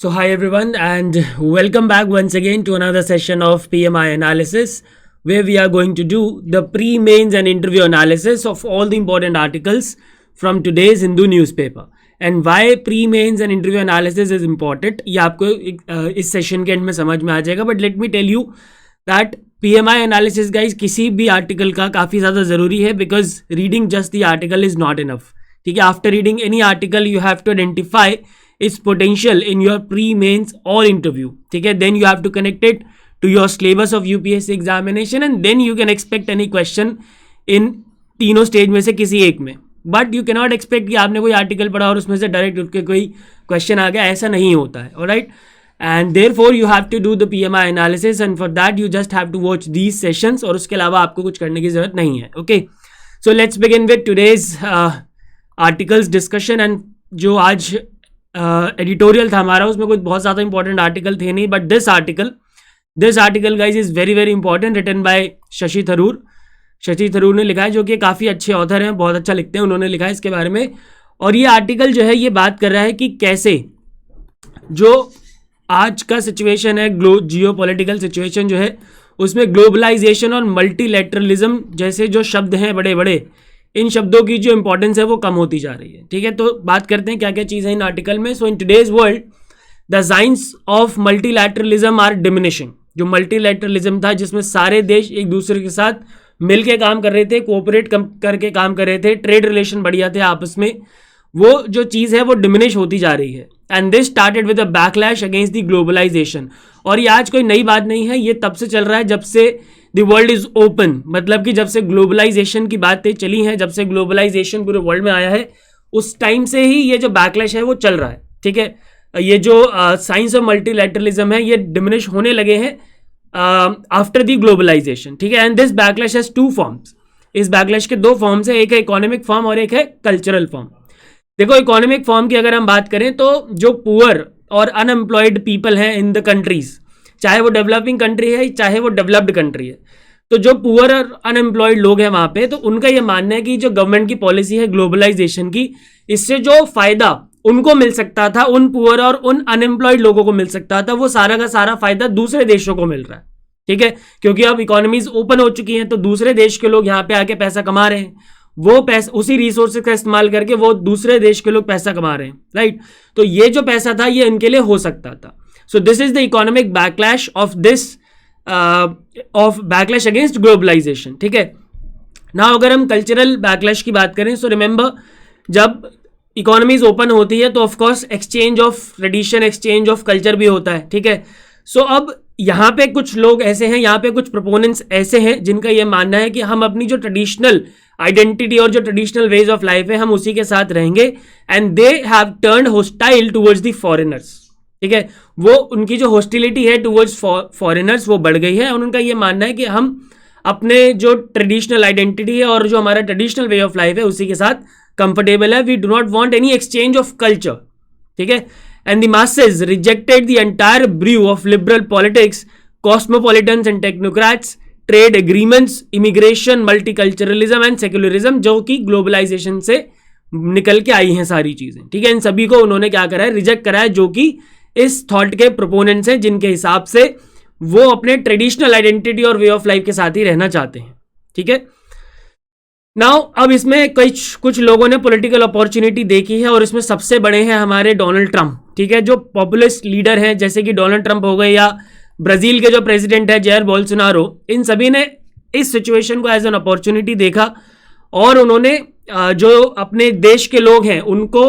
So, hi everyone, and welcome back once again to another session of PMI analysis, where we are going to do the pre mains and interview analysis of all the important articles from today's Hindu newspaper. And why pre mains and interview analysis is important, ये आपको इस session के and में समझ में आ जाएगा. But let me tell you that PMI analysis guys किसी भी आर्टिकल का काफ़ी ज़्यादा ज़रूरी है, because reading just the article is not enough. ठीक है, after reading any article you have to identify its potential in your pre-mains or interview. ठीक है, then you have to connect it to your syllabus of UPSC examination and then you can expect any question in तीनों stage में से किसी एक में. But you cannot expect कि आपने कोई आर्टिकल पढ़ा और उसमें से डायरेक्ट उठ के कोई क्वेश्चन आ गया, ऐसा नहीं होता है. Alright, and therefore you have to do the PMI analysis and for that you just have to watch these sessions, और उसके अलावा आपको कुछ करने की जरूरत नहीं है. Okay, so let's begin with today's articles discussion. And जो आज एडिटोरियल था हमारा, उसमें कुछ बहुत ज़्यादा इंपॉर्टेंट आर्टिकल थे नहीं, but this article guys is very very important, written by Shashi Tharoor. Shashi Tharoor ने लिखा है, जो कि काफ़ी अच्छे ऑथर हैं, बहुत अच्छा लिखते हैं, उन्होंने लिखा है इसके बारे में. और ये आर्टिकल जो है ये बात कर रहा है कि कैसे जो आज का सिचुएशन है, जियो पॉलिटिकल सिचुएशन जो है, उसमें ग्लोबलाइजेशन और मल्टीलैटरलिज्म जैसे जो शब्द हैं बड़े बड़े, इन शब्दों की जो इंपॉर्टेंस है वो कम होती जा रही है. ठीक है, तो बात करते हैं क्या क्या चीज़ है इन आर्टिकल में. So in today's world the science of multilateralism are diminishing. जो मल्टीलैटरलिज्म था, जिसमें सारे देश एक दूसरे के साथ मिलके काम कर रहे थे, कोऑपरेट करके काम कर रहे थे, ट्रेड रिलेशन बढ़िया थे आपस में, वो जो चीज़ है वो डिमिनिश होती जा रही है. And this started with a backlash against the globalisation. और ये आज कोई नई बात नहीं है, ये तब से चल रहा है जब से द वर्ल्ड इज ओपन, मतलब कि जब से ग्लोबलाइजेशन की बातें चली हैं, जब से ग्लोबलाइजेशन पूरे वर्ल्ड में आया है, उस टाइम से ही ये जो बैकलैश है वो चल रहा है. ठीक है, ये जो साइंस ऑफ मल्टीलैटरलिज्म है ये डिमिनिश होने लगे हैं आफ्टर द ग्लोबलाइजेशन. ठीक है, and this backlash has two forms. इस बैकलैश के दो फॉर्म्स हैं, एक है इकोनॉमिक फॉर्म और एक है कल्चरल फॉर्म. देखो, इकोनॉमिक फॉर्म की अगर हम बात करें तो जो पुअर और अनएम्प्लॉयड पीपल हैं इन द कंट्रीज, चाहे वो डेवलपिंग कंट्री है चाहे वो डेवलप्ड कंट्री है, तो जो पुअर और अनएम्प्लॉयड लोग हैं वहाँ पे, तो उनका ये मानना है कि जो गवर्नमेंट की पॉलिसी है ग्लोबलाइजेशन की, इससे जो फायदा उनको मिल सकता था, उन पुअर और उन अनएम्प्लॉयड लोगों को मिल सकता था, वो सारा का सारा फायदा दूसरे देशों को मिल रहा है. ठीक है, क्योंकि अब इकोनॉमीज ओपन हो चुकी हैं, तो दूसरे देश के लोग यहाँ पे आके पैसा कमा रहे हैं, वो पैसा उसी रिसोर्सेज का इस्तेमाल करके वो दूसरे देश के लोग पैसा कमा रहे हैं. राइट, तो ये जो पैसा था ये इनके लिए हो सकता था. So this is the economic backlash of this backlash against globalization. ठीक है, now अगर हम कल्चरल बैकलैश की बात करें, सो रिमेंबर जब इकोनॉमीज ओपन होती है तो of course exchange of tradition, exchange of culture भी होता है. ठीक है, सो अब यहाँ पे कुछ लोग ऐसे हैं, यहाँ पे कुछ प्रोपोनेंट्स ऐसे हैं जिनका ये मानना है कि हम अपनी जो ट्रेडिशनल आइडेंटिटी और जो ट्रेडिशनल वेज ऑफ लाइफ है हम उसी के साथ रहेंगे, and they have turned hostile towards the foreigners. ठीक है, वो उनकी जो हॉस्टिलिटी है टुवर्ड्स फॉरेनर्स वो बढ़ गई है, और उनका ये मानना है कि हम अपने जो ट्रेडिशनल आइडेंटिटी है और जो हमारा ट्रेडिशनल वे ऑफ लाइफ है उसी के साथ कंफर्टेबल है. We do not want any exchange of culture. ठीक है, and the masses rejected the entire brew of liberal politics, cosmopolitans and technocrats, trade agreements, immigration, multiculturalism and secularism, जो कि globalisation से निकल के आई हैं सारी चीजें. ठीक है, इन सभी को उन्होंने क्या करा है, रिजेक्ट करा है, जो कि इस थॉट के प्रोपोनेंट्स हैं, जिनके हिसाब से वो अपने ट्रेडिशनल आइडेंटिटी और वे ऑफ लाइफ के साथ ही रहना चाहते हैं. ठीक है, नाउ अब इसमें कुछ लोगों ने पॉलिटिकल अपॉर्चुनिटी देखी है, और इसमें सबसे बड़े हैं हमारे डोनाल्ड ट्रंप. ठीक है, जो पॉपुलिस्ट लीडर हैं जैसे कि डोनाल्ड ट्रंप हो गए, या ब्राजील के जो प्रेसिडेंट है जायर बोल्सोनारो, इन सभी ने इस सिचुएशन को एज एन अपॉर्चुनिटी देखा, और उन्होंने जो अपने देश के लोग हैं उनको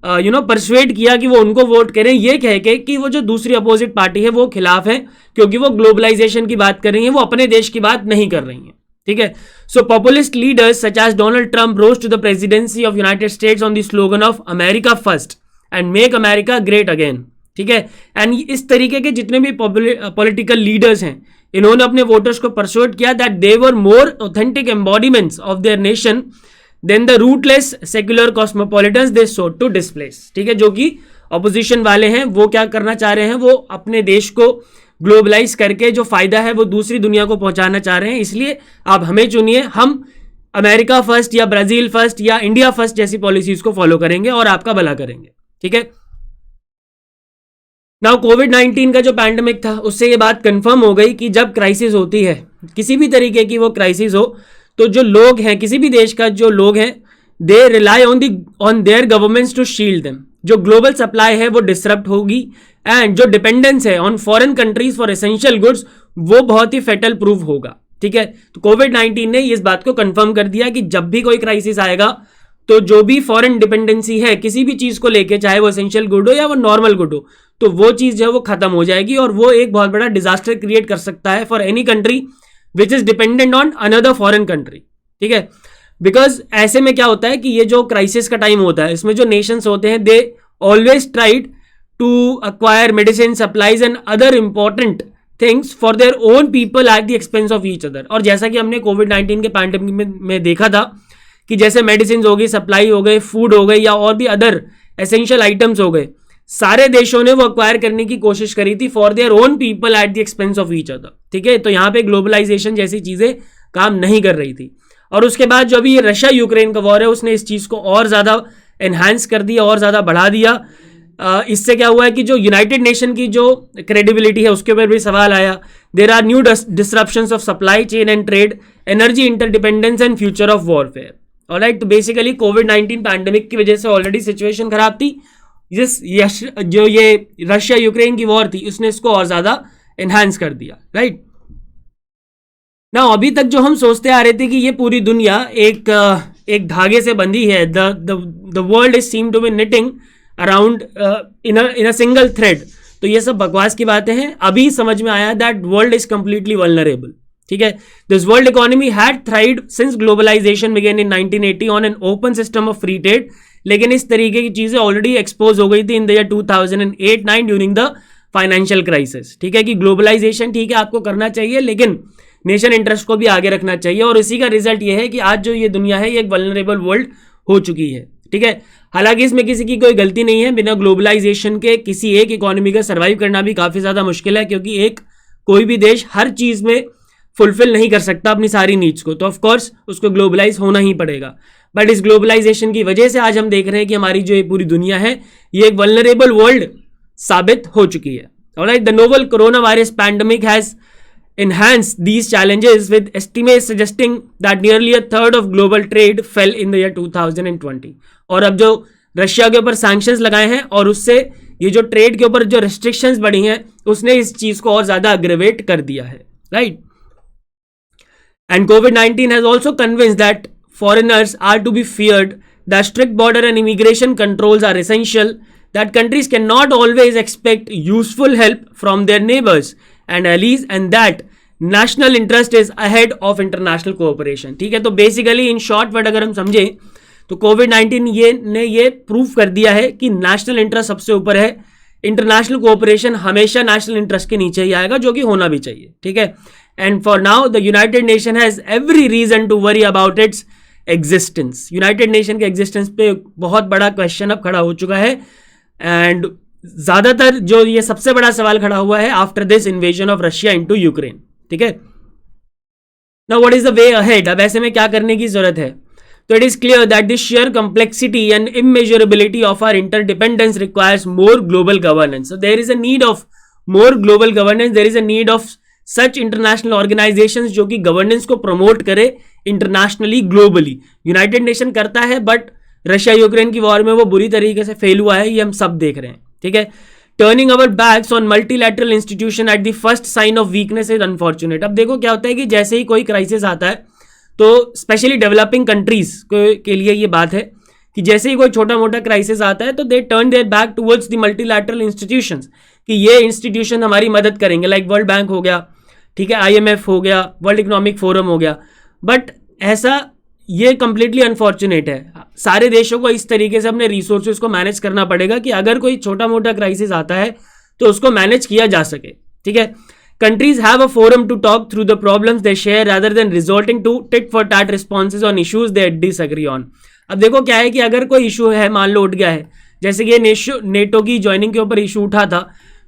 परसुएट किया कि वो उनको वोट करें, ये कह के कि वो जो दूसरी अपोजिट पार्टी है वो खिलाफ है, क्योंकि वो ग्लोबलाइजेशन की बात कर रही है, वो अपने देश की बात नहीं कर रही है. ठीक है, so populist leaders such as Donald Trump rose to the presidency of United States on the slogan of America first and make America great again. ठीक है, एंड इस तरीके के जितने भी पॉलिटिकल लीडर्स हैं, इन्होंने अपने वोटर्स को परसुएट किया that they were more authentic embodiments of their nation than the rootless secular cosmopolitans they sought to displace. ठीक है, जो कि ऑपोजिशन वाले हैं वो क्या करना चाह रहे हैं, वो अपने देश को ग्लोबलाइज करके जो फायदा है वो दूसरी दुनिया को पहुंचाना चाह रहे हैं. इसलिए आप हमें चुनिए, हम अमेरिका फर्स्ट या ब्राजील फर्स्ट या इंडिया फर्स्ट जैसी पॉलिसीज को फॉलो करेंगे और आपका भला करेंगे. ठीक है, नाउ कोविड-19 का जो पैंडेमिक था उससे ये बात कंफर्म हो गई कि जब क्राइसिस होती है, किसी भी तरीके की वो क्राइसिस हो, तो जो लोग हैं, किसी भी देश का जो लोग हैं, they rely on their governments to shield them. जो ग्लोबल सप्लाई है वो डिसरप्ट होगी एंड जो डिपेंडेंस है on foreign countries for essential goods वो बहुत ही फेटल प्रूव होगा। ठीक है, तो कोविड-19 ने इस बात को कंफर्म कर दिया कि जब भी कोई क्राइसिस आएगा तो जो भी फॉरेन डिपेंडेंसी है किसी भी चीज को लेके, चाहे वो एसेंशियल गुड हो या वो नॉर्मल गुड हो, तो वो चीज जो है वो खत्म हो जाएगी और वो एक बहुत बड़ा डिजास्टर क्रिएट कर सकता है for any country which is dependent on another foreign country. ठीक है, बिकॉज ऐसे में क्या होता है कि ये जो क्राइसिस का टाइम होता है इसमें जो नेशंस होते हैं they always tried to acquire medicine supplies and other important things for their own people at the expense of each other. और जैसा कि हमने कोविड-19 के पैंडेमिक में देखा था कि जैसे मेडिसिन हो गई, सप्लाई हो गए, फूड हो गई या और भी अदर एसेंशियल आइटम्स हो गए, सारे देशों ने वो अक्वायर करने की कोशिश करी थी for their own people at the expense of each other. ठीक है, तो यहाँ पे ग्लोबलाइजेशन जैसी चीजें काम नहीं कर रही थी। और उसके बाद जो अभी ये रशिया यूक्रेन का वॉर है उसने इस चीज को और ज्यादा एनहांस कर दिया और ज्यादा बढ़ा दिया। इससे क्या हुआ है कि जो यूनाइटेड नेशन की जो क्रेडिबिलिटी है उसके ऊपर भी सवाल आया। There are new disruptions of supply chain and trade, energy interdependence and future of warfare. Alright, तो बेसिकली कोविड-19 पैंडेमिक की वजह से ऑलरेडी सिचुएशन खराब थी। जो ये रशिया यूक्रेन की वॉर थी उसने इसको और ज्यादा एनहांस कर दिया। राइट ना, अभी तक जो हम सोचते आ रहे थे कि ये पूरी दुनिया एक धागे से बंधी है, the world is seem to be knitting around in a single thread, तो ये सब बकवास की बातें हैं। अभी समझ में आया that world is completely vulnerable. ठीक है, this world economy had thrived since globalisation began in 1980 on an open system of free trade, लेकिन इस तरीके की चीजें ऑलरेडी एक्सपोज हो गई थी in the year 2008-9 during the financial crisis. ठीक है, कि ग्लोबलाइजेशन ठीक है आपको करना चाहिए लेकिन नेशन इंटरेस्ट को भी आगे रखना चाहिए, और इसी का रिजल्ट ये है कि आज जो ये दुनिया है ये एक वल्नरेबल वर्ल्ड हो चुकी है। ठीक है, हालांकि इसमें किसी की कोई गलती नहीं है, बिना ग्लोबलाइजेशन के किसी एक इकोनॉमी का सर्वाइव करना भी काफी ज्यादा मुश्किल है, क्योंकि कोई भी देश हर चीज में फुलफिल नहीं कर सकता अपनी सारी नीड्स को, तो ऑफ कोर्स उसको ग्लोबलाइज होना ही पड़ेगा। बट इस ग्लोबलाइजेशन की वजह से आज हम देख रहे हैं कि हमारी जो ये पूरी दुनिया है ये एक वल्नरेबल वर्ल्ड साबित हो चुकी है। Alright, the novel corona virus pandemic has enhanced these challenges with estimates suggesting that nearly a third of global trade fell in the year 2020। और अब जो रशिया के ऊपर सैंक्शंस लगाए हैं और उससे ये जो ट्रेड के ऊपर जो रेस्ट्रिक्शंस बढ़ी हैं उसने इस चीज को और ज्यादा अग्रेवेट कर दिया है। Right, and covid has also convinced that foreigners are to be feared, that strict border and immigration controls are essential, that countries cannot always expect useful help from their neighbors and allies, and that national interest is ahead of international cooperation। ठीक है, तो basically in short word अगर हम समझे तो कोविड-19 ने ये prove कर दिया है कि नेशनल इंटरेस्ट सबसे ऊपर है, इंटरनेशनल कोऑपरेशन हमेशा नेशनल इंटरेस्ट के नीचे ही आएगा, जो कि होना भी चाहिए। ठीक है, and for now the United Nation has every reason to worry about its existence. United Nation के एग्जिस्टेंस पे बहुत बड़ा क्वेश्चन अब खड़ा हो चुका है, एंड ज्यादातर जो ये सबसे बड़ा सवाल खड़ा हुआ है after this invasion of Russia into Ukraine. ठीक है, now what is the way ahead? अब ऐसे में क्या करने की जरूरत है? तो it is clear that this share complexity and immeasurability of our interdependence requires more global governance. So there is a need of more global governance, there is a need of such international organisations जो कि governance को promote करे internationally, globally. United nation करता है but Russia Ukraine की war में वो बुरी तरीके से फेल हुआ है, ये हम सब देख रहे हैं। ठीक है, turning our backs on multilateral institution at the first sign of weakness is unfortunate. अब देखो क्या होता है कि जैसे ही कोई क्राइसिस आता है तो स्पेशली डेवलपिंग कंट्रीज के लिए ये बात है कि जैसे ही कोई छोटा मोटा क्राइसिस आता है तो they turn their back towards the multilateral institutions कि ये इंस्टीट्यूशन हमारी मदद करेंगे, लाइक वर्ल्ड बैंक हो गया, ठीक है, IMF हो गया, वर्ल्ड इकोनॉमिक फोरम हो गया। बट ऐसा ये कंप्लीटली अनफॉर्चुनेट है। सारे देशों को इस तरीके से अपने रिसोर्सेज को मैनेज करना पड़ेगा कि अगर कोई छोटा मोटा क्राइसिस आता है तो उसको मैनेज किया जा सके। ठीक है, countries have a forum to talk through the problems they share rather than resorting to tit for tat responses on issues they disagree on। अब देखो क्या है कि अगर कोई इशू है, मान लो उठ गया है, जैसे कि ये नेटो की ज्वाइनिंग के ऊपर इशू उठा था,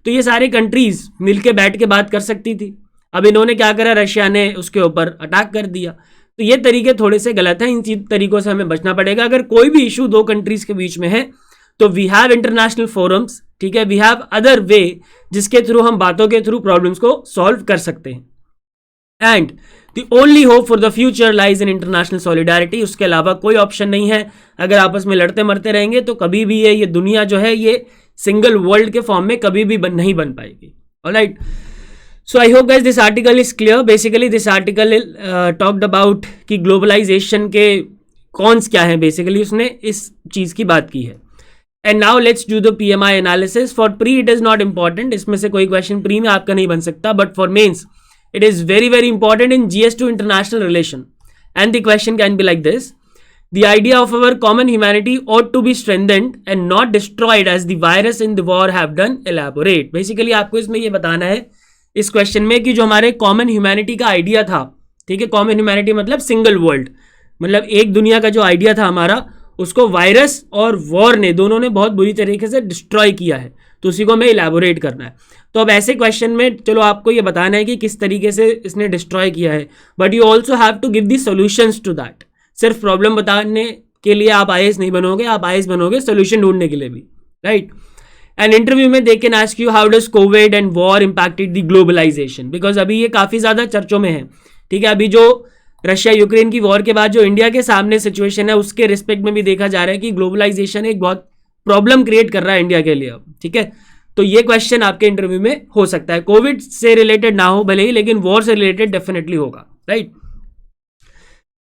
तो ये सारे कंट्रीज मिलके बैठ के बात कर सकती थी। अब इन्होंने क्या करा, रशिया ने उसके ऊपर अटैक कर दिया। तो ये तरीके थोड़े से गलत हैं, इन तरीकों से हमें बचना पड़ेगा। अगर कोई भी इशू दो कंट्रीज के बीच में है तो वी हैव इंटरनेशनल फोरम्स ठीक है, वी हैव अदर वे जिसके थ्रू हम बातों के थ्रू प्रॉब्लम्स को सॉल्व कर सकते हैं। And the only hope for the future lies in international solidarity, उसके अलावा कोई ऑप्शन नहीं है। अगर आपस में लड़ते मरते रहेंगे तो कभी भी ये दुनिया जो है ये सिंगल वर्ल्ड के फॉर्म में कभी भी नहीं बन पाएगी। Alright, so I hope guys this article is clear. Basically this article talked about कि ग्लोबलाइजेशन के कॉन्स क्या हैं, बेसिकली उसने इस चीज की बात की है। And now let's do the PMI analysis. For pre it is not important, इसमें से कोई क्वेश्चन प्री में आपका नहीं बन सकता, but for mains it is very very important in GS2 international relation, and the question can be like this: the idea of our common humanity ought to be strengthened and not destroyed as the virus in the war have done. Elaborate. Basically आपको इसमें ये बताना है इस question में कि जो हमारे कॉमन ह्यूमैनिटी का आइडिया था, ठीक है, कॉमन ह्यूमैनिटी मतलब सिंगल वर्ल्ड, मतलब एक दुनिया का जो आइडिया था हमारा, उसको वायरस और वॉर ने दोनों ने बहुत बुरी तरीके से डिस्ट्रॉय किया है। तो उसी को हमें इलैबोरेट करना है। तो अब ऐसे क्वेश्चन में चलो आपको ये बताना है कि किस तरीके से इसने डिस्ट्रॉय किया है, but you also have to give the solutions to that. सिर्फ प्रॉब्लम बताने के लिए आप IAS नहीं बनोगे, आप IAS बनोगे सोल्यूशन ढूंढने के लिए भी, राइट। एंड इंटरव्यू में they can ask you how does COVID and war impacted the globalisation, because अभी ये काफ़ी ज़्यादा चर्चों में है, ठीक है। अभी जो रशिया यूक्रेन की वॉर के बाद जो इंडिया के सामने सिचुएशन है उसके रिस्पेक्ट में भी देखा जा रहा है कि ग्लोबलाइजेशन एक बहुत प्रॉब्लम क्रिएट कर रहा है इंडिया के लिए अब, ठीक है। तो ये क्वेश्चन आपके इंटरव्यू में हो सकता है, कोविड से रिलेटेड ना हो भले ही, लेकिन वॉर से रिलेटेड डेफिनेटली होगा, right.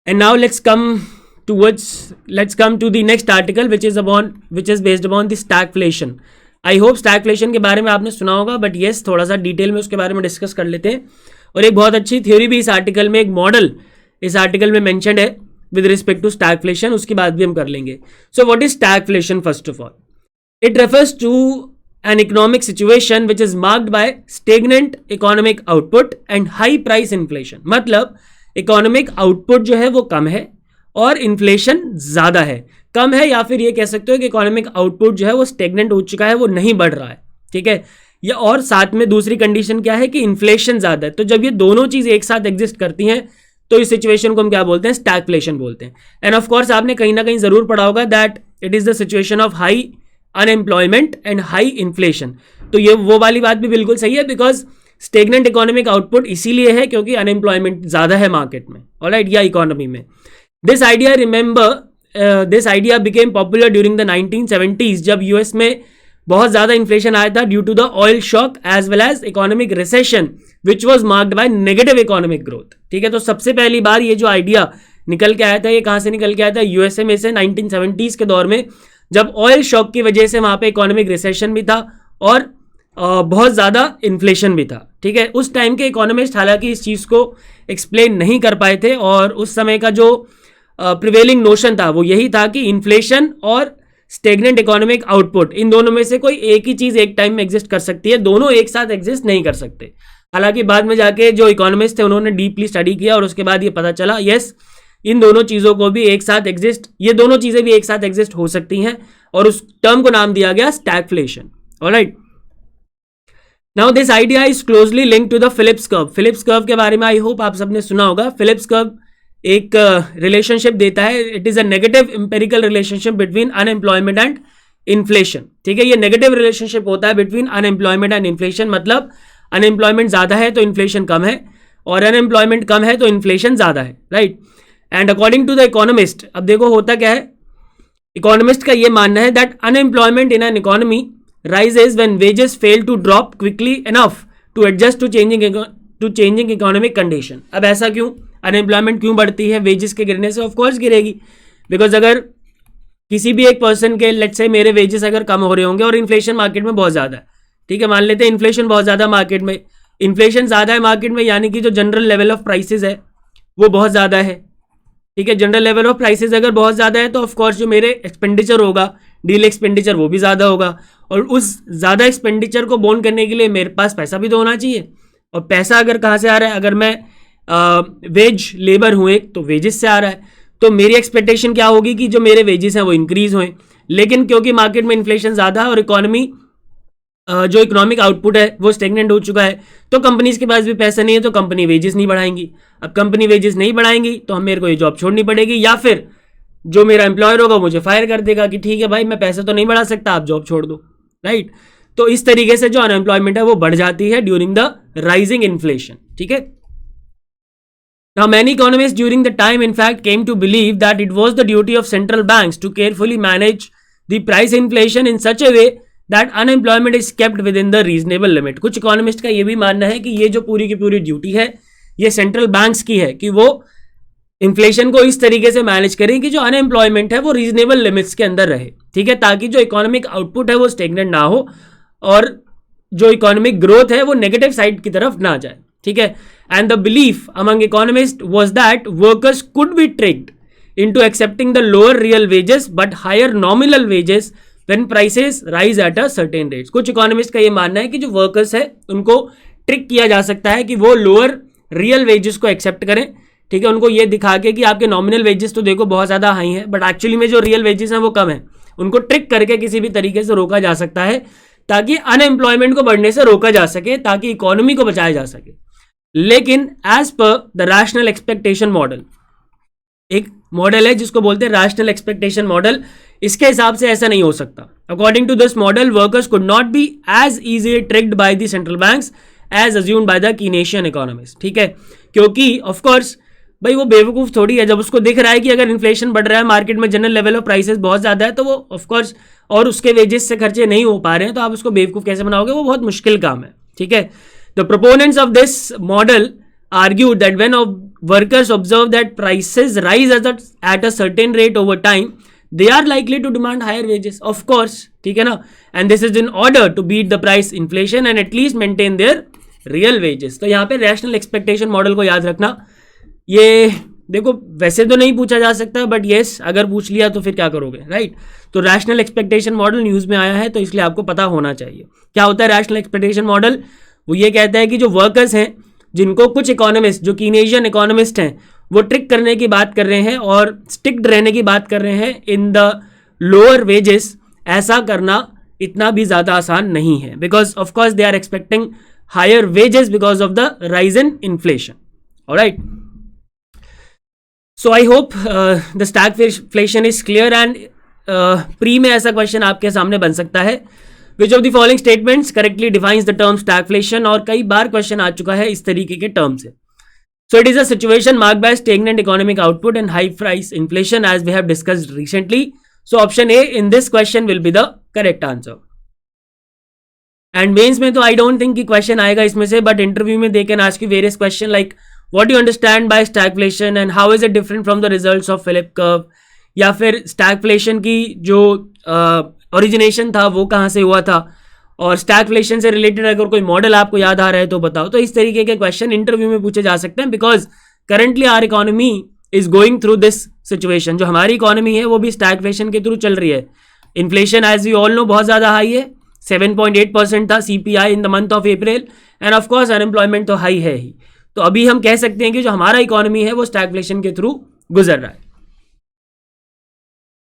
And now let's come to the next article which is based upon the stagflation. I hope stagflation के बारे में आपने सुना होगा, बट येस थोड़ा सा डिटेल में उसके बारे में डिस्कस कर लेते हैं। और एक बहुत अच्छी थ्योरी भी इस आर्टिकल में, एक मॉडल इस आर्टिकल में मेंशन्ड है विद रिस्पेक्ट टू स्टैगफ्लेशन, उसकी बात भी हम कर लेंगे। So what is stagflation? First of all, it refers to an economic situation which is marked by stagnant economic output and high price inflation। मतलब इकोनॉमिक आउटपुट जो है वो कम है और इन्फ्लेशन ज़्यादा है, कम है, या फिर ये कह सकते हो कि इकोनॉमिक आउटपुट जो है वो स्टेगनेंट हो चुका है, वो नहीं बढ़ रहा है, ठीक है। या और साथ में दूसरी कंडीशन क्या है कि इन्फ्लेशन ज़्यादा है। तो जब ये दोनों चीज़ एक साथ एग्जिस्ट करती हैं तो इस सिचुएशन को हम क्या बोलते हैं? स्टैगफ्लेशन बोलते हैं। एंड ऑफ कोर्स आपने कहीं ना कहीं ज़रूर पढ़ा होगा that it is the situation of high unemployment and high inflation. तो ये वो वाली बात भी बिल्कुल सही है, बिकॉज स्टेगनेंट इकोनॉमिक आउटपुट इसीलिए है क्योंकि अनएम्प्लॉयमेंट ज़्यादा है मार्केट में, ऑलराइट, या इकोनॉमी में। This idea became popular during the 1970s, जब US में बहुत ज़्यादा इन्फ्लेशन आया था due to the oil shock as well as economic recession which was marked by negative economic growth, ठीक है। तो सबसे पहली बार ये जो आइडिया निकल के आया था, ये कहाँ से निकल के आया था? USA में से 1970s के दौर में, जब ऑयल शॉक की वजह से वहाँ पे इकोनॉमिक रिसेशन भी था और बहुत ज़्यादा इन्फ्लेशन भी था, ठीक है। उस टाइम के इकोनॉमिस्ट हालांकि इस चीज़ को एक्सप्लेन नहीं कर पाए थे, और उस समय का जो प्रिवेलिंग नोशन था वो यही था कि इन्फ्लेशन और स्टेगनेंट इकोनॉमिक आउटपुट, इन दोनों में से कोई एक ही चीज़ एक टाइम में एग्जिस्ट कर सकती है, दोनों एक साथ एग्जिस्ट नहीं कर सकते। हालांकि बाद में जाके जो इकोनॉमिस्ट थे उन्होंने डीपली स्टडी किया और उसके बाद ये पता चला यस, इन दोनों चीज़ों को भी एक साथ एग्जिस्ट, ये दोनों चीज़ें भी एक साथ एग्जिस्ट हो सकती हैं, और उस टर्म को नाम दिया गया stagflation, alright. Now this idea is closely linked to the Phillips curve. Phillips curve के बारे में आई होप आप सबने सुना होगा। फिलिप्स कर्व एक रिलेशनशिप देता है, it is a negative empirical relationship between unemployment and inflation, ठीक है। ये नेगेटिव रिलेशनशिप होता है बिटवीन अनएम्प्लॉयमेंट एंड इन्फ्लेशन, मतलब अनएम्प्लॉयमेंट ज़्यादा है तो इन्फ्लेशन कम है, और अनएम्प्लॉयमेंट कम है तो इन्फ्लेशन ज़्यादा है, right. And according to the economist, अब देखो होता क्या है, इकोनॉमिस्ट का ये मानना है that unemployment in an economy rises when wages fail to drop quickly enough to adjust to changing economic condition। अब ऐसा क्यों? अनएम्प्लॉयमेंट क्यों बढ़ती है वेजेस के गिरने से? ऑफ कोर्स गिरेगी, बिकॉज अगर किसी भी एक पर्सन के लेट्स से मेरे वेजेस अगर कम हो रहे होंगे और इन्फ्लेशन मार्केट में बहुत ज़्यादा है, ठीक है, मान लेते हैं इन्फ्लेशन बहुत ज़्यादा मार्केट में, इन्फ्लेशन ज़्यादा है मार्केट में, यानी कि जो जनरल लेवल ऑफ प्राइसेस है वो बहुत ज़्यादा है, ठीक है। जनरल लेवल ऑफ प्राइसेस अगर बहुत ज़्यादा है तो ऑफकोर्स जो मेरे एक्सपेंडिचर होगा, डील एक्सपेंडिचर, वो भी ज़्यादा होगा, और उस ज़्यादा एक्सपेंडिचर को बोन करने के लिए मेरे पास पैसा भी तो होना चाहिए। और पैसा अगर कहाँ से आ रहा है? अगर मैं वेज लेबर हूँ एक, तो वेजेस से आ रहा है, तो मेरी एक्सपेक्टेशन क्या होगी कि जो मेरे वेजेस हैं वो इंक्रीज हों। लेकिन क्योंकि मार्केट में इन्फ्लेशन ज़्यादा है और इकोनॉमी जो इकोनॉमिक आउटपुट है वो स्टेगनेंट हो चुका है, तो कंपनीज के पास भी पैसा नहीं है, तो कंपनी वेजेस नहीं बढ़ाएंगी। अब कंपनी वेजेस नहीं बढ़ाएंगी तो हम मेरे को ये जॉब छोड़नी पड़ेगी, या फिर जो मेरा एम्प्लॉयर होगा मुझे फायर कर देगा कि ठीक है भाई मैं पैसा तो नहीं बढ़ा सकता, आप जॉब छोड़ दो, राइट। तो इस तरीके से जो अनएम्प्लॉयमेंट है वो बढ़ जाती है ड्यूरिंग द राइजिंग इन्फ्लेशन, ठीक है। Now, many economists during the time, in fact, came to believe that it was the duty of central banks to carefully manage the price inflation in such a way that unemployment is kept within the reasonable limit. कुछ economist का ये भी मानना है कि ये जो पूरी की पूरी ड्यूटी है ये सेंट्रल बैंक्स की है कि वो इन्फ्लेशन को इस तरीके से मैनेज करें कि जो अनएम्प्लॉयमेंट है वो रीजनेबल लिमिट्स के अंदर रहे, ठीक है, ताकि जो इकोनॉमिक आउटपुट है वो स्टेगनेंट ना हो और जो इकोनॉमिक ग्रोथ है वो नेगेटिव साइड की तरफ ना जाए, ठीक है। And the belief among economist was that workers could be tricked into accepting the lower real wages but higher nominal wages when prices rise at a certain rates. कुछ economist का ये मानना है कि जो वर्कर्स है उनको ट्रिक किया जा सकता है कि वो लोअर रियल वेजेस को एक्सेप्ट करें, ठीक है, उनको ये दिखा के कि आपके नॉमिनल वेजेस तो देखो बहुत ज़्यादा हाई हैं बट एक्चुअली में जो रियल वेजेस हैं वो कम है, उनको ट्रिक करके किसी भी तरीके से रोका जा सकता है ताकि अनएम्प्लॉयमेंट को बढ़ने से रोका जा सके, ताकि इकोनॉमी को बचाया जा सके। लेकिन as per the rational expectation model, एक मॉडल है जिसको बोलते हैं रैशनल एक्सपेक्टेशन मॉडल, इसके हिसाब से ऐसा नहीं हो सकता। According to this model workers could not be as easily tricked by the central banks as assumed by the Keynesian economist, ठीक है, क्योंकि ऑफकोर्स भाई वो बेवकूफ़ थोड़ी है, जब उसको दिख रहा है कि अगर इन्फ्लेशन बढ़ रहा है मार्केट में जनरल लेवल ऑफ प्राइसेस बहुत ज़्यादा है तो वो ऑफकोर्स और उसके वेजेस से खर्चे नहीं हो पा रहे हैं तो आप उसको बेवकूफ़ कैसे बनाओगे, वो बहुत मुश्किल काम है, ठीक है। The proponents of this model argue that when workers observe that prices rise at a certain rate over time they are likely to demand higher wages, of course, ठीक है ना, and this is in order to beat the price inflation and at least maintain their real wages. तो यहाँ पे rational expectation model को याद रखना। ये देखो वैसे तो नहीं पूछा जा सकता बट येस अगर पूछ लिया तो फिर क्या करोगे, राइट। तो रैशनल एक्सपेक्टेशन मॉडल न्यूज़ में आया है तो इसलिए आपको पता होना चाहिए क्या होता है रैशनल एक्सपेक्टेशन मॉडल। वो ये कहता है कि जो वर्कर्स हैं जिनको कुछ इकोनॉमिस्ट जो कीनेशियन इकोनॉमिस्ट हैं वो ट्रिक करने की बात कर रहे हैं और स्टिक्ड रहने की बात कर रहे हैं इन द लोअर वेजेस, ऐसा करना इतना भी ज़्यादा आसान नहीं है because of course they are expecting higher wages because of the rise in inflation, alright. So I hope the stagflation is clear and pre में ऐसा क्वेश्चन आपके सामने बन सकता है, which of the following statements correctly defines the term stagflation, और कई बार question आ चुका है इस तरीके के टर्म से। So it is a situation marked by stagnant economic output and high price inflation as we have discussed recently. So option A in this question will be the correct answer. And mains में तो I don't think कि question आएगा इसमें से, but interview में they can ask you various question like what do you understand by stagflation and how is it different from the results of Philip curve, या फिर stagflation की जो origination था वो कहाँ से हुआ था, और stagflation से रिलेटेड अगर कोई मॉडल आपको याद आ रहा है तो बताओ। तो इस तरीके के क्वेश्चन इंटरव्यू में पूछे जा सकते हैं because currently our economy is going through this situation. जो हमारी इकोनॉमी है वो भी stagflation के थ्रू चल रही है। Inflation as we all know बहुत ज़्यादा हाई है, 7.8% था CPI in the month of April, and of course unemployment तो हाई है ही। तो अभी हम कह सकते हैं कि जो हमारा इकोनॉमी है वो स्टैगफ्लेशन के थ्रू गुजर रहा है।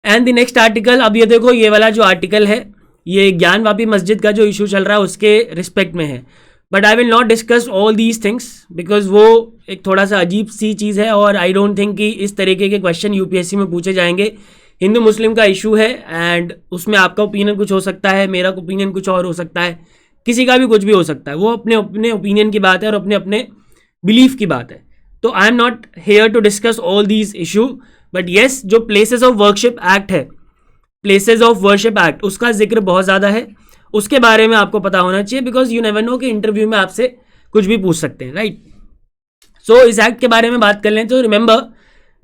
एंड द नेक्स्ट आर्टिकल, अब ये देखो ये वाला जो आर्टिकल है ये ज्ञानवापी मस्जिद का जो इशू चल रहा है उसके रिस्पेक्ट में है, but I will not discuss all these things because वो एक थोड़ा सा अजीब सी चीज़ है और आई डोंट थिंक कि इस तरीके के क्वेश्चन यूपीएससी में पूछे जाएंगे। हिंदू मुस्लिम का इशू है एंड उसमें आपका ओपिनियन कुछ हो सकता है, मेरा ओपिनियन कुछ और हो सकता है, किसी का भी कुछ भी हो सकता है, वो अपने अपने ओपिनियन की बात है और अपने अपने बिलीफ की बात है। तो I am not here to discuss all these issue, but yes जो प्लेसेस ऑफ वर्शिप एक्ट है, प्लेसेस ऑफ वर्शिप एक्ट, उसका जिक्र बहुत ज़्यादा है, उसके बारे में आपको पता होना चाहिए बिकॉज यू नेवर नो कि इंटरव्यू में आपसे कुछ भी पूछ सकते हैं, राइट। सो इस एक्ट के बारे में बात कर लें तो remember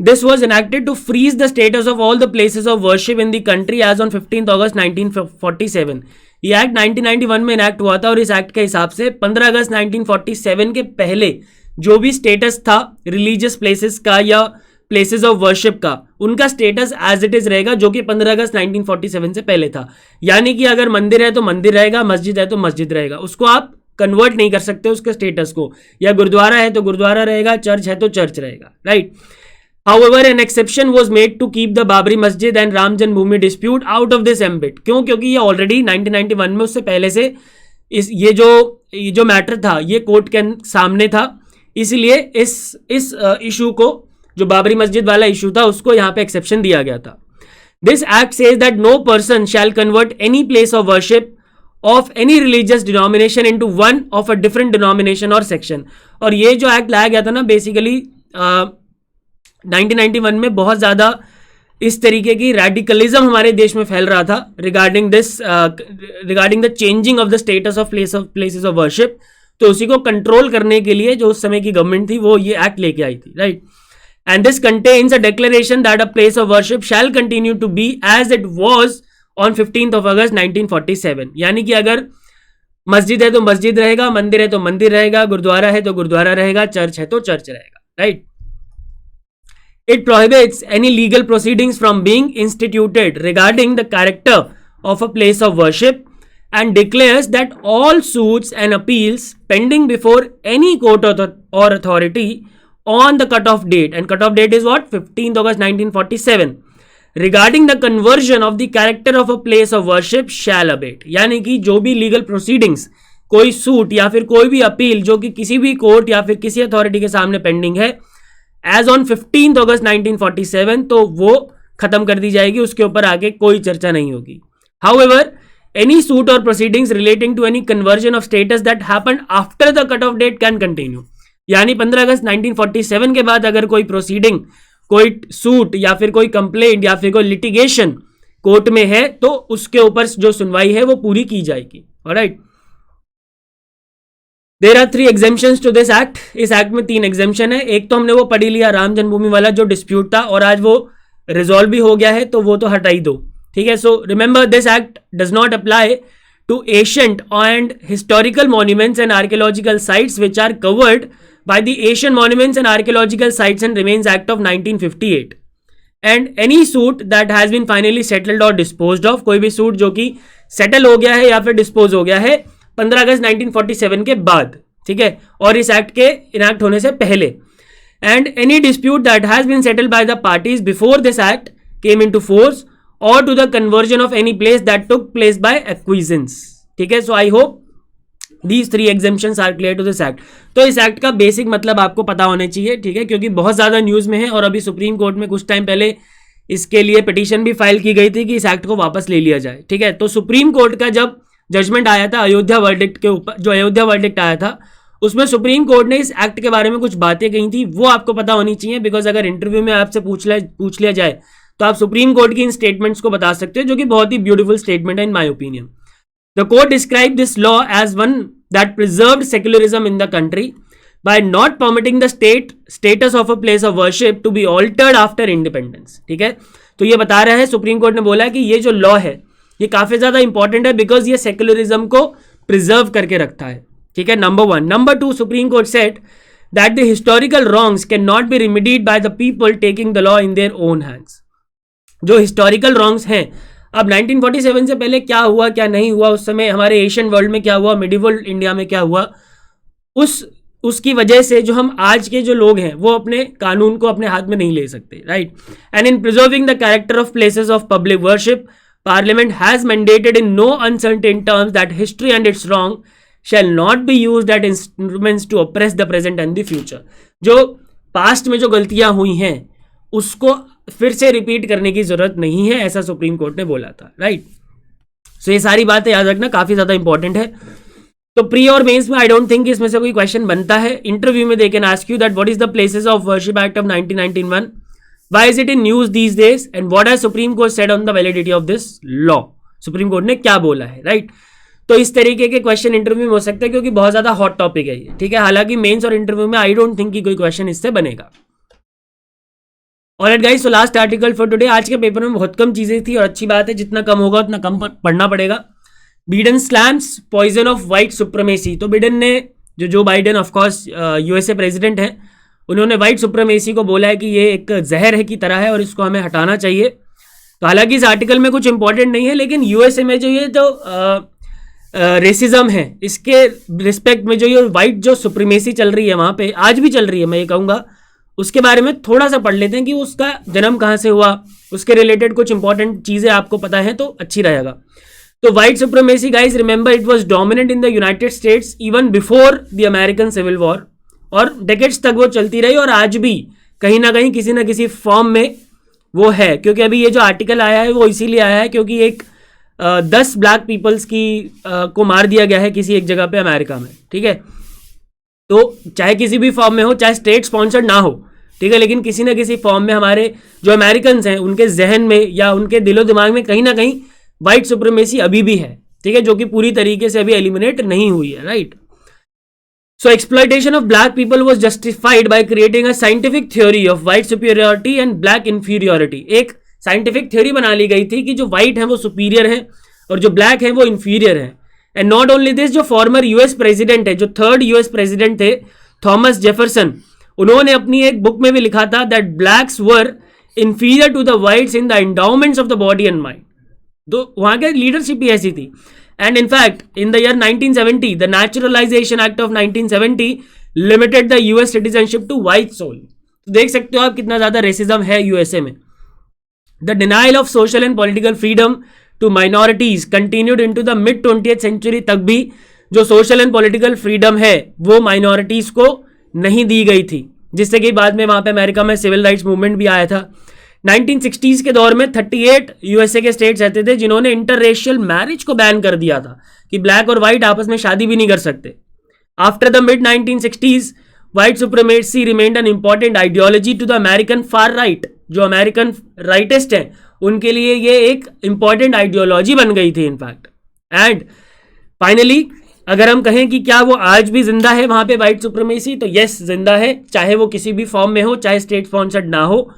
this was enacted to freeze the status of all the places of worship in the country as on 15 August 1947। ये एक्ट 1991 में इनैक्ट हुआ था और इस एक्ट के हिसाब से 15 अगस्त 1947 के पहले जो भी स्टेटस था रिलीजियस प्लेसेस का या प्लेसेस ऑफ वर्शिप का, उनका स्टेटस एज इट इज रहेगा जो कि 15 अगस्त 1947 से पहले था। यानी कि अगर मंदिर है तो मंदिर रहेगा, मस्जिद है तो मस्जिद रहेगा, उसको आप कन्वर्ट नहीं कर सकते उसके स्टेटस को, या गुरुद्वारा है तो गुरुद्वारा रहेगा, चर्च है तो चर्च रहेगा, right. However, an exception was made to keep the Babri Masjid and Ram Janmabhoomi dispute out of this ambit। क्यों? क्योंकि ये ऑलरेडी 1991 में उससे पहले से ये जो मैटर था ये कोर्ट के सामने था, इसलिए इस इशू को, जो बाबरी मस्जिद वाला इशू था, उसको यहाँ पे एक्सेप्शन दिया गया था। This act says that no person shall convert any place of worship of any religious denomination into one of a different denomination और सेक्शन। और ये जो एक्ट लाया गया था ना, बेसिकली 1991 में बहुत ज़्यादा इस तरीके की रेडिकलिज्म हमारे देश में फैल रहा था regarding the changing of the status of places of worship. तो उसी को कंट्रोल करने के लिए जो उस समय की गवर्नमेंट थी वो ये एक्ट लेके आई थी, right. And this contains a declaration that a place of worship shall continue to be as it was on 15th of August 1947। यानी कि अगर मस्जिद है तो मस्जिद रहेगा, मंदिर है तो मंदिर रहेगा, गुरुद्वारा है तो गुरुद्वारा रहेगा, चर्च है तो चर्च रहेगा, right. It prohibits any legal proceedings from being instituted regarding the character of a place of worship and declares that all suits and appeals pending before any court or authority on the cutoff date, and cutoff date is what? 15th August 1947, regarding the conversion of the character of a place of worship shall abate। यानी कि जो भी legal proceedings, कोई suit या फिर कोई भी appeal जो कि किसी भी कोर्ट या फिर किसी अथॉरिटी के सामने पेंडिंग है एज ऑन 15th August 1947, तो वो खत्म कर दी जाएगी, उसके ऊपर आगे कोई चर्चा नहीं होगी। हाउएवर एनी सूट और proceedings relating to any conversion of status that happened after the cut off date can continue. यानी 15 अगस्त 1947 के बाद अगर कोई प्रोसीडिंग, कोई सूट या फिर कोई कंप्लेंट या फिर कोई लिटिगेशन कोर्ट में है तो उसके ऊपर जो सुनवाई है वो पूरी की जाएगी, alright. There are 3 exemptions to this act. इस एक्ट में 3 एग्जेम्पशन है। एक तो हमने वो पढ़ी लिया, राम जन्मभूमि वाला जो डिस्प्यूट था, और आज वो रिजॉल्व भी हो गया है तो वो तो हटा ही दो, ठीक है। So remember this act does not apply to ancient and historical monuments and archaeological sites which are covered by the Asian Monuments and Archaeological Sites and Remains Act of 1958, and any suit that has been finally settled or disposed of, कोई भी suit जो कि settle हो गया है या फिर dispose हो गया है 15 अगस्त 1947 के बाद, ठीक है, और इस एक्ट के इनैक्ट होने से पहले, and any dispute that has been settled by the parties before this act came into force or to the conversion of any place that took place by acquiescence, ठीक है। So I hope These 3 exemptions are clear to this act। तो इस act का basic मतलब आपको पता होने चाहिए, ठीक है, क्योंकि बहुत ज़्यादा न्यूज़ में है और अभी सुप्रीम कोर्ट में कुछ टाइम पहले इसके लिए पिटीशन भी फाइल की गई थी कि इस एक्ट को वापस ले लिया जाए, ठीक है। तो सुप्रीम कोर्ट का जब जजमेंट आया था अयोध्या वर्डिक्ट के ऊपर, जो अयोध्या वर्डिक्ट आया था उसमें सुप्रीम कोर्ट ने इस एक्ट के बारे में कुछ बातें कही थी, वो आपको पता होनी चाहिए। बिकॉज अगर इंटरव्यू में आपसे पूछ लिया जाए तो आप सुप्रीम कोर्ट की इन स्टेटमेंट्स को बता सकते हो, जो कि बहुत ही ब्यूटीफुल स्टेटमेंट है in my opinion. The court described this law as one that preserved secularism in the country by not permitting the status of a place of worship to be altered after independence, ठीक है। तो ये बता रहा है, supreme court ने बोला कि ये जो लॉ है ये काफी ज्यादा इंपॉर्टेंट है बिकॉज ये सेक्युलरिज्म को प्रिजर्व करके रखता है, ठीक है, number 1। Number 2, supreme court said that the historical wrongs cannot be remedied by the people taking the law in their own hands। जो हिस्टोरिकल रॉन्ग्स हैं, अब 1947 से पहले क्या हुआ क्या नहीं हुआ, उस समय हमारे एशियन वर्ल्ड में क्या हुआ, मिडिवल इंडिया में क्या हुआ, उसकी वजह से जो हम आज के जो लोग हैं वो अपने कानून को अपने हाथ में नहीं ले सकते, right. And in preserving the character of places of public worship, parliament has mandated in no uncertain terms that history and its wrong shall not be used at instruments to oppress the present and the future. जो past में जो गलतियां हुई हैं उसको फिर से repeat करने की जरूरत नहीं है, ऐसा सुप्रीम कोर्ट ने बोला था, राइट। सो ये सारी बातें याद रखना काफी ज्यादा इंपॉर्टेंट है। तो प्री और मेंस में आई डोंट थिंक इसमें से कोई क्वेश्चन बनता है। इंटरव्यू में they can ask you that what is the places of worship act of 1991, why is it in news these days, and what has supreme court said on the validity of this law. Supreme court ने क्या बोला है, right. तो इस तरीके के question interview में हो सकते हैं क्योंकि बहुत ज्यादा हॉट टॉपिक है ये, ठीक है। हालांकि मेंस और इंटरव्यू में आई डोंट थिंक कि कोई क्वेश्चन इससे बनेगा। Alright guys, so last article for today. आज के पेपर में बहुत कम चीजें थी और अच्छी बात है, जितना कम होगा उतना कम पढ़ना पड़ेगा। Biden slams poison of white supremacy. तो बिडेन ने, Joe Biden of course USA president है, उन्होंने व्हाइट सुप्रीमेसी को बोला है कि ये एक जहर है की तरह है और इसको हमें हटाना चाहिए। तो हालांकि इस आर्टिकल में कुछ इंपॉर्टेंट नहीं है, लेकिन यूएसए में जो ये जो रेसिज्म है इसके रिस्पेक्ट में जो ये व्हाइट जो सुप्रीमेसी चल रही है वहाँ पे आज भी चल रही है, मैं ये कहूँगा, उसके बारे में थोड़ा सा पढ़ लेते हैं कि उसका जन्म कहाँ से हुआ, उसके रिलेटेड कुछ इंपॉर्टेंट चीज़ें आपको पता है तो अच्छी रहेगा। तो white supremacy guys, remember it was dominant in the United States even before the American civil war, और डेकेड्स तक वो चलती रही और आज भी कहीं ना कहीं किसी ना किसी फॉर्म में वो है। क्योंकि अभी ये जो आर्टिकल आया है वो इसीलिए आया है क्योंकि एक 10 ब्लैक पीपल्स की को मार दिया गया है किसी एक जगह पे अमेरिका में, ठीक है। तो चाहे किसी भी फॉर्म में हो, चाहे स्टेट स्पॉन्सर्ड ना हो, ठीक है, लेकिन किसी ना किसी फॉर्म में हमारे जो अमेरिकन हैं उनके जहन में या उनके दिलो दिमाग में कहीं ना कहीं वाइट सुप्रीमेसी अभी भी है, ठीक है, जो कि पूरी तरीके से अभी एलिमिनेट नहीं हुई है, right. So exploitation of black people was justified by creating a scientific theory of white superiority and black inferiority. एक साइंटिफिक थ्योरी बना ली गई थी कि जो व्हाइट हैं वो सुपीरियर हैं और जो ब्लैक हैं वो इंफीरियर हैं। एंड नॉट ओनली दिस, जो फॉर्मर यूएस प्रेसिडेंट है, जो थर्ड यूएस प्रेसिडेंट थे, थॉमस जेफरसन, उन्होंने अपनी एक बुक में भी लिखा था that blacks were inferior to the whites in the endowments of the body and mind. तो वहां की लीडरशिप ही ऐसी थी। And in fact, in the year 1970, the Naturalization Act of 1970 limited the US citizenship to white soul. तो देख सकते हो आप कितना ज्यादा रेसिज्म है यूएसए में। The denial of social and political freedom to minorities continued into the mid 20th century तक भी जो सोशल एंड पॉलिटिकल फ्रीडम है वो माइनॉरिटीज को नहीं दी गई थी, जिससे कि बाद में वहां पे अमेरिका में सिविल राइट्स मूवमेंट भी आया था। 1960s के दौर में 38 यूएसए के स्टेट्स रहते थे जिन्होंने इंटररेशियल मैरिज को बैन कर दिया था कि ब्लैक और व्हाइट आपस में शादी भी नहीं कर सकते। After the mid 1960s, white supremacy remained an important ideology to the American far right. जो अमेरिकन राइटिस्ट हैं उनके लिए ये एक इंपॉर्टेंट आइडियोलॉजी बन गई थी इनफैक्ट। एंड फाइनली अगर हम कहें कि क्या वो आज भी जिंदा है वहां पे व्हाइट सुप्रीमेसी, तो यस जिंदा है, चाहे वो किसी भी फॉर्म में हो, चाहे स्टेट स्पॉन्सर्ड ना हो,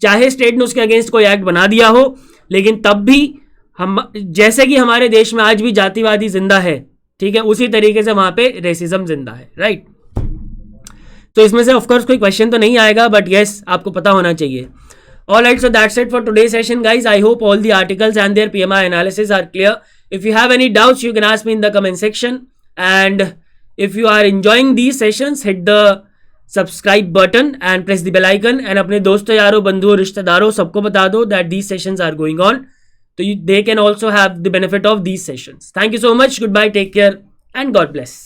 चाहे स्टेट ने उसके अगेंस्ट कोई एक्ट बना दिया हो, लेकिन तब भी हम जैसे कि हमारे देश में आज भी जातिवादी जिंदा है, ठीक है, उसी तरीके से वहां पे रेसिज्म जिंदा है, राइट। तो इसमें से ऑफकोर्स कोई क्वेश्चन तो नहीं आएगा, बट यस आपको पता होना चाहिए। Alright, so that's it for today session guys. I hope all the articles and their PMI analysis are clear. If you have any doubts you can ask me in the comment section, and if you are enjoying these sessions hit the subscribe button and press the bell icon, and अपने दोस्तों, यारों, बंधुओं, रिश्तेदारों सबको बता दो that these sessions are going on, तो they can also have the benefit of these sessions. Thank you so much, goodbye, take care and God bless.